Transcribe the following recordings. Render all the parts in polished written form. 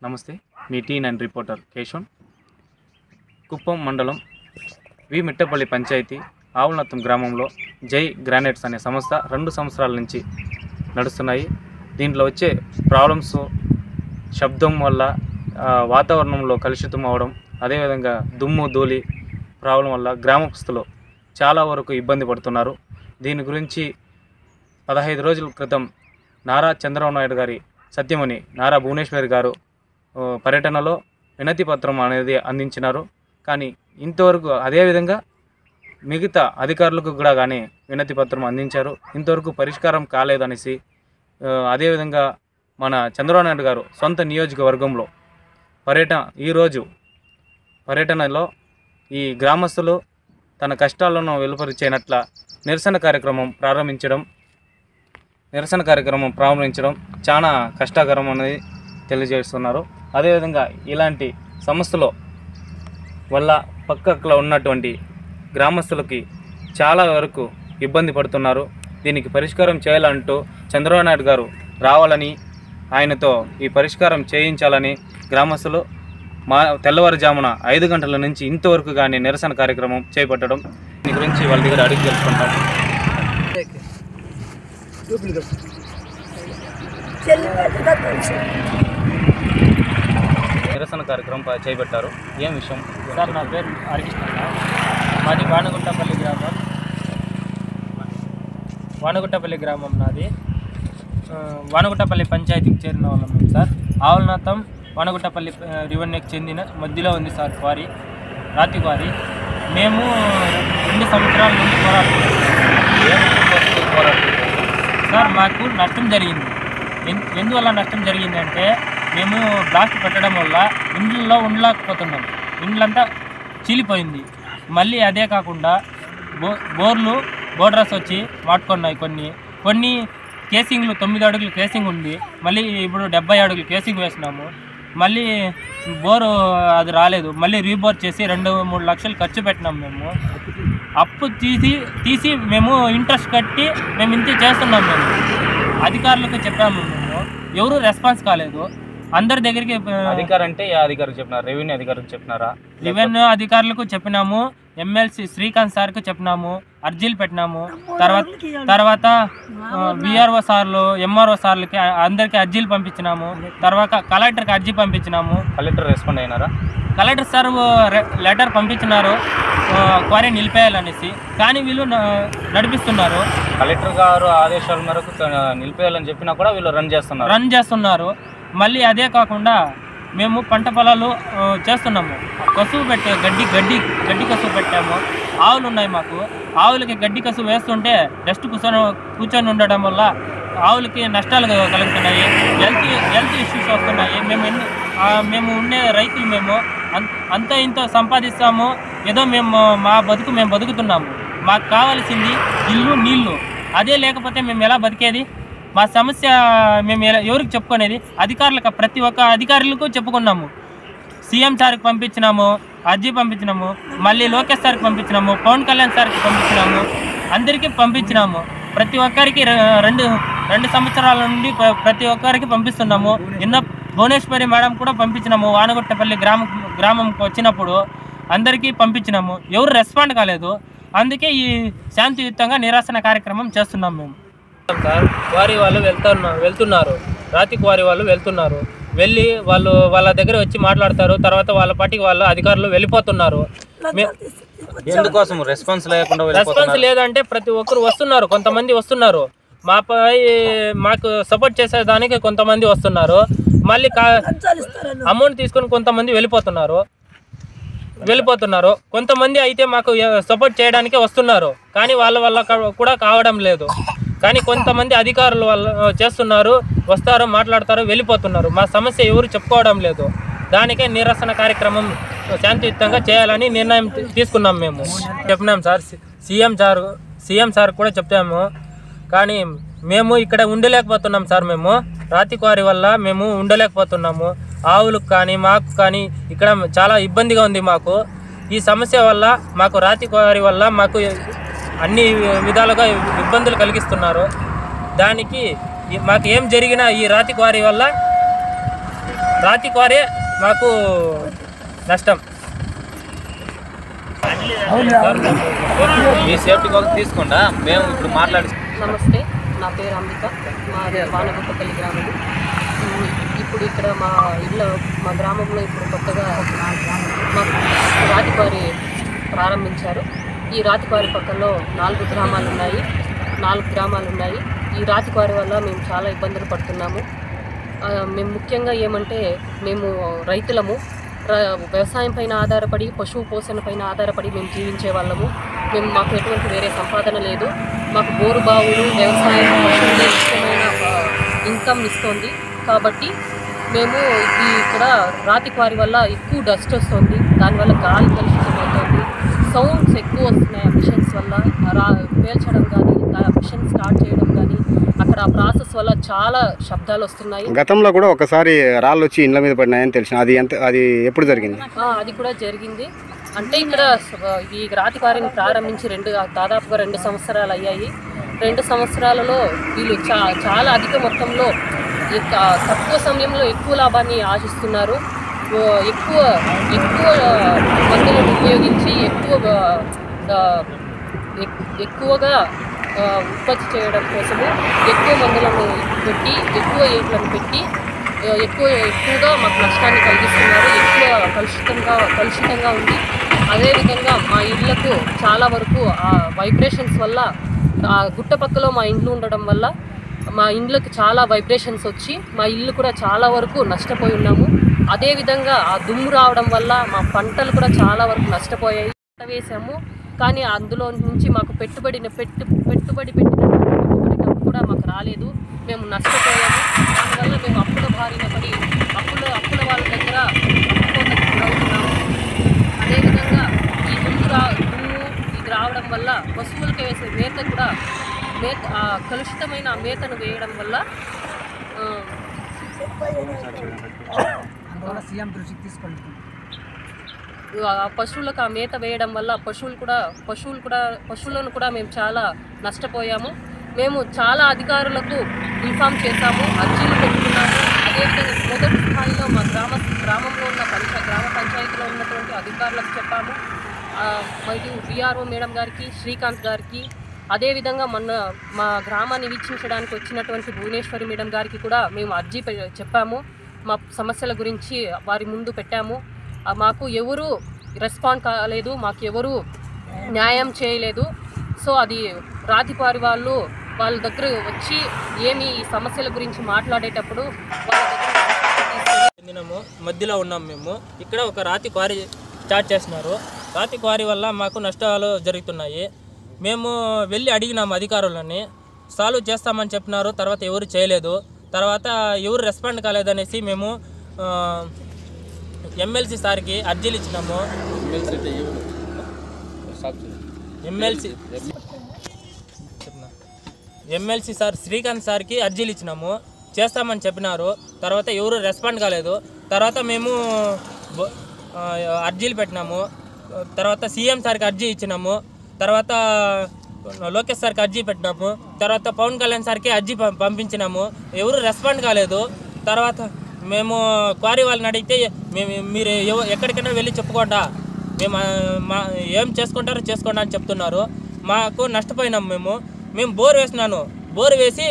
నమస్తే, మీ టీ9 రిపోర్టర్ కేశవ్. కుప్పం మండలం వి మిట్టపల్లి పంచాయతీ ఆవులనత్తం గ్రామంలో జై గ్రానైట్స్ అనే సంస్థ 2 సంవత్సరాల నుంచి నడుస్తున్నాయి. దీంట్లో వచ్చే ప్రాబ్లమ్స్ శబ్దం వల్ల వాతావరణంలో కలుషితం అవడం, అదేవిధంగా దుమ్ము ధూళి ప్రాబ్లం వల్ల గ్రామస్తులు చాలా వరకు ఇబ్బంది పడుతున్నారు. దీని గురించి 15 రోజుల క్రితం నారా చంద్రబాబు నాయుడు గారి సత్యమణి నారా భువనేశ్వరి గారు పర్యటనలో వినతి పత్రం అనేది అందించినారు. కానీ ఇంతవరకు అదేవిధంగా మిగతా అధికారులకు కూడా కానీ వినతి పత్రం అందించారు. ఇంతవరకు పరిష్కారం కాలేదనేసి అదేవిధంగా మన చంద్రబాబు నాయుడు గారు సొంత నియోజకవర్గంలో ఈరోజు పర్యటనలో ఈ గ్రామస్తులు తన కష్టాలను వెలువరించేనట్ల నిరసన కార్యక్రమం ప్రారంభించడం చాలా కష్టకరం అనేది తెలియజేస్తున్నారు. అదేవిధంగా ఇలాంటి సమస్యల వల్ల పక్కలో ఉన్నటువంటి గ్రామస్తులకి చాలా వరకు ఇబ్బంది పడుతున్నారు. దీనికి పరిష్కారం చేయాలంటూ చంద్రబాబు నాయుడు గారు రావాలని, ఆయనతో ఈ పరిష్కారం చేయించాలని గ్రామస్తులు తెల్లవారుజామున 5 గంటల నుంచి ఇంతవరకు కానీ నిరసన కార్యక్రమం చేపట్టడం. దీని గురించి వాళ్ళ దగ్గర అడిగి తెలుసుకుంటాం. నిరసన కార్యక్రమం చేపట్టారు. ఏం విషయం సార్? నా పేరు హరికృష్ణ, మాది వానగుట్టపల్లి గ్రామం నాది. వానగుట్టపల్లి పంచాయతీకి చేరిన వాళ్ళం మేము సార్. ఆవులనాథం వానగుట్టపల్లి రెవెన్యూకి చెందిన మధ్యలో ఉంది సార్ క్వారీ, రాతి క్వారీ. మేము 2 సంవత్సరాల నుండి సార్. మాకు నష్టం జరిగింది. ఎందువల్ల నష్టం జరిగిందంటే, మేము బ్లాస్ట్ పెట్టడం వల్ల ఇండ్లలో ఉండలేకపోతున్నాం. ఇండ్లంతా చీలిపోయింది. మళ్ళీ అదే కాకుండా బోర్డర్స్ వచ్చి వాడుకున్నాయి. కొన్ని కేసింగ్లు 9 అడుగులు కేసింగ్ ఉంది. మళ్ళీ ఇప్పుడు 70 అడుగులు కేసింగ్ వేసినాము. మళ్ళీ బోరు అది రాలేదు. మళ్ళీ రీబోర్ చేసి 2-3 లక్షలు ఖర్చు పెట్టినాం. మేము అప్పు తీసి మేము ఇంట్రెస్ట్ కట్టి మేము ఇంత చేస్తున్నాం. మేము అధికారులకు చెప్పాము. మేము ఎవరు రెస్పాన్స్ కాలేదు. అందరి దగ్గరికి అధికారం అంటే అధికారులకు చెప్పినారు, రెవెన్యూ అధికారులకు చెప్పినారా? రెవెన్యూ అధికారులకు చెప్పినాము, ఎమ్మెల్సీ శ్రీకాంత్ సార్కి చెప్పినాము, అర్జీలు పెట్టినాము. తర్వాత విఆర్ఓ సార్లు, ఎంఆర్ఓ సార్లకి అందరికీ అర్జీలు పంపించినాము. తర్వాత కలెక్టర్కి అర్జీ పంపించినాము. కలెక్టర్ రెస్పాండ్ అయినారా? కలెక్టర్ సార్ లెటర్ పంపించినారు క్వారీ నిలిపేయాలనేసి. కానీ వీళ్ళు నడిపిస్తున్నారు. కలెక్టర్ గారు ఆదేశాల మేరకు నిలిపేయాలని చెప్పినా కూడా వీళ్ళు రన్ చేస్తున్నారు. మళ్ళీ అదే కాకుండా మేము పంట పొలాలు చేస్తున్నాము. కసువు గడ్డి కసువు పెట్టాము. ఆవులు ఉన్నాయి మాకు. ఆవులకి గడ్డి కసువు వేస్తుంటే డస్ట్ కూర్చొని ఉండడం వల్ల ఆవులకి నష్టాలు కలుగుతున్నాయి. హెల్త్ ఇష్యూస్ వస్తున్నాయి. మేము ఉండే రైతులు మేము అంత ఇంత సంపాదిస్తాము. ఏదో మా బతుకు మేము బతుకుతున్నాము. మాకు కావాల్సింది ఇల్లు, నీళ్లు. అదే లేకపోతే మేము ఎలా బతికేది? మా సమస్య మేము ఎవరికి చెప్పుకునేది? ప్రతి ఒక్క అధికారులకు చెప్పుకున్నాము. సీఎం సార్కి పంపించినాము, అర్జీ పంపించినాము. మళ్ళీ లోకేష్ సార్కి పంపించినాము, పవన్ కళ్యాణ్ సార్కి పంపించినాము. అందరికీ పంపించినాము. ప్రతి ఒక్కరికి 2 సంవత్సరాల నుండి ప్రతి ఒక్కరికి పంపిస్తున్నాము. నిన్న భువనేశ్వరి మేడం కూడా పంపించినాము. వానగుట్టపల్లి గ్రామంకి వచ్చినప్పుడు అందరికీ పంపించినాము. ఎవరు రెస్పాండ్ కాలేదు. అందుకే ఈ శాంతియుతంగా నిరసన కార్యక్రమం చేస్తున్నాం మేము సార్. క్వారీ వాళ్ళు వెళ్తున్నారు, రాతి క్వారీ వాళ్ళు వెళ్తున్నారు. వెళ్ళి వాళ్ళ దగ్గర వచ్చి మాట్లాడతారు. తర్వాత వాళ్ళ పార్టీకి వాళ్ళు అధికారులు వెళ్ళిపోతున్నారు. ఎందుకోసం రెస్పాన్స్ లేదంటే ప్రతి ఒక్కరు వస్తున్నారు. కొంతమంది వస్తున్నారు. మాకు సపోర్ట్ చేసేదానికి కొంతమంది వస్తున్నారు. మళ్ళీ అమౌంట్ తీసుకొని కొంతమంది వెళ్ళిపోతున్నారు. కొంతమంది అయితే మాకు సపోర్ట్ చేయడానికే వస్తున్నారు. కానీ వాళ్ళ వల్ల కూడా కావడం లేదు. కానీ కొంతమంది అధికారులు వాళ్ళు చేస్తున్నారు, వస్తారు, మాట్లాడతారు, వెళ్ళిపోతున్నారు. మా సమస్య ఎవరు చెప్పుకోవడం లేదు. దానికే నిరసన కార్యక్రమం శాంతియుతంగా చేయాలని నిర్ణయం తీసుకున్నాం. మేము చెప్పినాం సార్. సీఎం సార్ కూడా చెప్పాము. కానీ మేము ఇక్కడ ఉండలేకపోతున్నాం సార్. మేము రాతి క్వారీ వల్ల మేము ఉండలేకపోతున్నాము. ఆవులకు కానీ మాకు కానీ ఇక్కడ చాలా ఇబ్బందిగా ఉంది మాకు. ఈ సమస్య వల్ల మాకు రాతి క్వారీ వల్ల మాకు అన్ని విధాలుగా ఇబ్బందులు కలిగిస్తున్నారు. దానికి మాకు ఏం జరిగినా ఈ రాతి క్వారీ వల్ల రాతి క్వారీ మాకు నష్టం. మీ సేఫ్టీ కోసం తీసుకుండా మేము ఇప్పుడు మాట్లాడి. నమస్తే, నా పేరు అంబిక, మాది వానగుట్టపల్లి గ్రామం. ఇప్పుడు ఇక్కడ మా గ్రామంలో ఇప్పుడు కొత్తగా రాతి క్వారీ ప్రారంభించారు. ఈ రాతి క్వారీ పక్కలో 4 గ్రామాలు ఉన్నాయి. ఈ రాతి క్వారీ వల్ల మేము చాలా ఇబ్బందులు పడుతున్నాము. మేము ముఖ్యంగా ఏమంటే, మేము రైతులము, వ్యవసాయం పైన ఆధారపడి, పశువు పోషణ పైన ఆధారపడి మేము జీవించే వాళ్ళము. మాకు ఎటువంటి వేరే సంపాదన లేదు. మాకు బోరు బావులు, వ్యవసాయం, పశువులే ముఖ్యమైన ఇన్కమ్ ఇస్తుంది. కాబట్టి మేము ఇక్కడ రాతి క్వారీ వల్ల ఎక్కువ డస్ట్ వస్తుంది, దానివల్ల గాలి కలుషితం అవుతుంది, సౌండ్స్ ఎక్కువ వస్తున్నాయి. మిషన్స్ వల్ల పేల్చడం కానీ, మిషన్ స్టార్ట్ చేయడం కానీ, అక్కడ ఆ ప్రాసెస్ వల్ల చాలా శబ్దాలు వస్తున్నాయి. గతంలో కూడా ఒకసారి రాళ్ళు వచ్చి ఇండ్ల మీద పడినాయని తెలిసిన, అది ఎప్పుడు జరిగింది? అది కూడా జరిగింది. అంటే ఇక్కడ ఈ రాతి క్వారీని ప్రారంభించి దాదాపుగా 2 సంవత్సరాలు అయ్యాయి. 2 సంవత్సరాలలో వీళ్ళు చాలా అధిక మొత్తంలో తక్కువ సమయంలో ఎక్కువ లాభాన్ని ఆశిస్తున్నారు. ఎక్కువ మందులను ఉపయోగించి ఎక్కువగా ఉత్పత్తి చేయడం కోసము ఎక్కువ మందులను పెట్టి, ఎక్కువ ఏట్లను పెట్టి ఎక్కువగా మాకు నష్టాన్ని కలిగిస్తున్నారు. ఎక్కువ కలుషితంగా ఉంది. అదేవిధంగా మా ఇళ్లకు చాలా వరకు ఆ వైబ్రేషన్స్ వల్ల, ఆ గుట్టపక్కలో మా ఇండ్లు ఉండడం వల్ల మా ఇండ్లకు చాలా వైబ్రేషన్స్ వచ్చి మా ఇల్లు కూడా చాలా వరకు నష్టపోయి ఉన్నాము. అదేవిధంగా ఆ దుమ్ము రావడం వల్ల మా పంటలు కూడా చాలా వరకు నష్టపోయాయి. పంట వేసాము, కానీ అందులో నుంచి మాకు పెట్టుబడి పెట్టిన డబ్బు కూడా మాకు రాలేదు. మేము నష్టపోయాము. దానివల్ల మేము అప్పుల బారిన పడి అప్పుల వాళ్ళ దగ్గర అప్పుకోతకు గురవుతున్నాము. అదేవిధంగా ఈ దుమ్ము ఇది రావడం వల్ల పశువులకి వేసే మేత కూడా కలుషితమైన మేతను వేయడం వల్ల పశువులకు ఆ మేత వేయడం వల్ల పశువులను కూడా మేము చాలా నష్టపోయాము. మేము చాలా అధికారులకు ఇన్ఫామ్ చేశాము, అర్జీలు పెట్టుకున్నాము. అదేవిధంగా మొదటి స్థాయిలో మా గ్రామంలో ఉన్న గ్రామ పంచాయతీలో ఉన్నటువంటి అధికారులకు చెప్పాము. మరియు విఆర్ఓ మేడం గారికి, శ్రీకాంత్ గారికి, అదేవిధంగా మా గ్రామాన్ని వీక్షించడానికి వచ్చినటువంటి భువనేశ్వరి మేడం గారికి కూడా మేము అర్జీ చెప్పాము. మా సమస్యల గురించి వారి ముందు పెట్టాము. మాకు ఎవరు రెస్పాండ్ కాలేదు, మాకు ఎవరు న్యాయం చేయలేదు. సో అది రాతి క్వారీ వాళ్ళ దగ్గర వచ్చి ఈ సమస్యల గురించి మాట్లాడేటప్పుడు వాళ్ళ దగ్గర మధ్యలో ఉన్నాం మేము. ఇక్కడ ఒక రాతి క్వారీ స్టార్ట్ చేస్తున్నారు. రాతి క్వారీ వల్ల మాకు నష్టాలు జరుగుతున్నాయి. మేము వెళ్ళి అడిగినాము అధికారులని, సాల్వ్ చేస్తామని చెప్పినారు. తర్వాత ఎవరు చేయలేదు. తర్వాత ఎవరు రెస్పాండ్ కాలేదనేసి మేము ఎమ్మెల్సీ సార్కి అర్జీలు ఇచ్చినాము. ఎమ్మెల్సీ సార్ శ్రీకాంత్ సార్కి అర్జీలు ఇచ్చినాము, చేస్తామని చెప్పినారు. తర్వాత ఎవరు రెస్పాండ్ కాలేదు. తర్వాత మేము అర్జీలు పెట్టినాము. తర్వాత సీఎం సార్కి అర్జీ ఇచ్చినాము. తర్వాత లోకేష్ సార్కి అర్జీ పెట్టినాము. తర్వాత పవన్ కళ్యాణ్ సార్కి అర్జీ పంపించినాము. ఎవరు రెస్పాండ్ కాలేదు. తర్వాత మేము క్వారీ వాళ్ళని అడిగితే మీరు ఎక్కడికైనా వెళ్ళి చెప్పుకోండా, మేము ఏం చేసుకుంటారో చేసుకోండి అని చెప్తున్నారు. మాకు నష్టపోయినాము. మేము బోర్ వేసినాను. బోర్ వేసి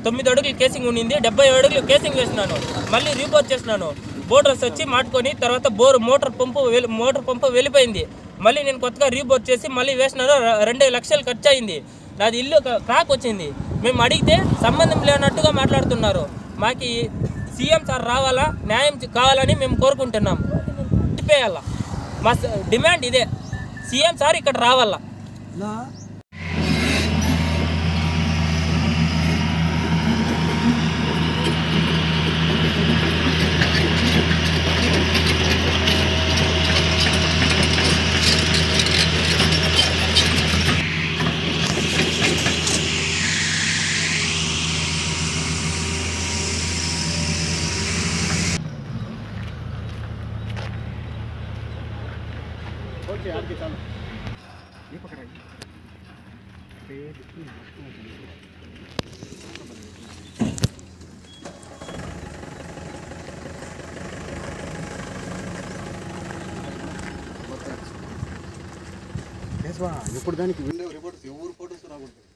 9 అడుగులు కేసింగ్ ఉండింది, 70 అడుగులు కేసింగ్ వేసినాను. మళ్ళీ రీబోర్ చేసినాను. బోర్డర్స్ వచ్చి మాట్టుకొని తర్వాత మోటార్ పంపు వెళ్ళిపోయింది. మళ్ళీ నేను కొత్తగా రీబోర్ చేసి మళ్ళీ వేసినాను. 2 లక్షలు ఖర్చు అయింది. నాది ఇల్లు క్రాక్ వచ్చింది. మేము అడిగితే సంబంధం లేనట్టుగా మాట్లాడుతున్నారు. మాకు సీఎం సార్ రావాలా, న్యాయం కావాలని మేము కోరుకుంటున్నాం. చెప్పేయాలా, మా డిమాండ్ ఇదే. సీఎం సార్ ఇక్కడ రావాలా. ఎప్పుడు దానికి రిపోర్ట్స్ ఎవరు ఫోటోస్ రాకూడదు.